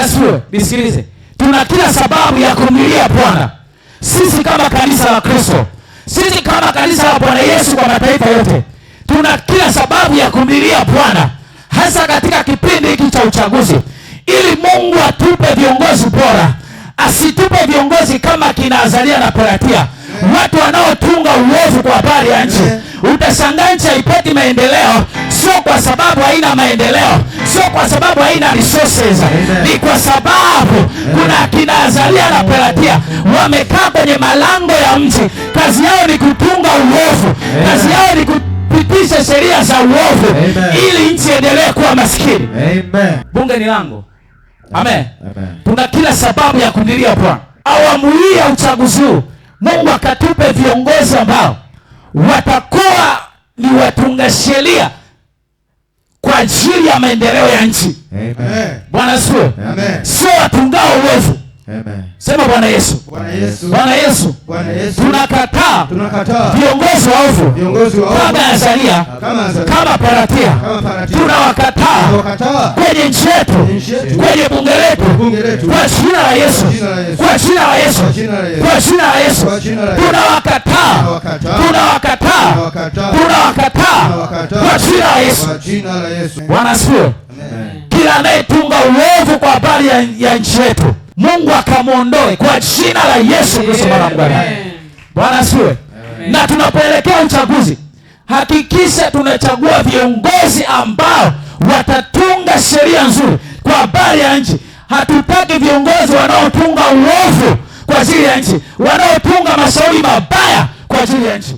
Bwana asifiwe. Nisikilize, tuna kila sababu ya kumlilia Bwana. Sisi kama kanisa la Kristo, sisi kama kanisa la Bwana Yesu kwa mataifa yote, tuna kila sababu ya kumlilia Bwana, hasa katika kipindi hiki cha uchaguzi, ili Mungu atupe viongozi bora. Asitupe viongozi kama kina Azalia na Pelatia, watu wanaotunga uovu kwa habari ya nchi. Utashangaa nchi haipati maendeleo, sio kwa sababu haina maendeleo, sio kwa sababu haina resources. Ni kwa sababu kuna kina Azalia na Pelatia wamekaa kwenye malango ya mji. Kazi yao ni kutunga uovu, kazi yao ni kupitisha sheria za uovu ili nchi endelee kuwa maskini. Bunge ni lango. Amen. Tuna kila sababu ya kumlilia Bwana. Awamu hii ya uchaguzi huu, Mungu akatupe viongozi ambao watakuwa ni watunga sheria kwa ajili ya maendeleo ya nchi. Bwana asifiwe. Sio watungao uovu. Sema Bwana Yesu. Bwana Yesu. Tunakataa viongozi waovu kama Azalia, kama Pelatia. Tunawakataa kwenye nchi yetu, kwenye bunge letu, kwa jina la Yesu, kwa jina la Yesu, kwa jina la Yesu. Tunawakataa kwa jina la Yesu. Bwana asifiwe. Kila anayetunga uovu kwa habari ya nchi yetu, Mungu akamwondoe kwa jina la Yesu Kristo mwana Mungu. Bwana asifiwe. Na tunapoelekea uchaguzi, hakikisha tunachagua viongozi ambao watatunga sheria nzuri kwa habari ya nchi. Hatutaki viongozi wanaotunga uovu kwa ajili ya nchi, wanaotunga mashauri mabaya kwa ajili ya nchi.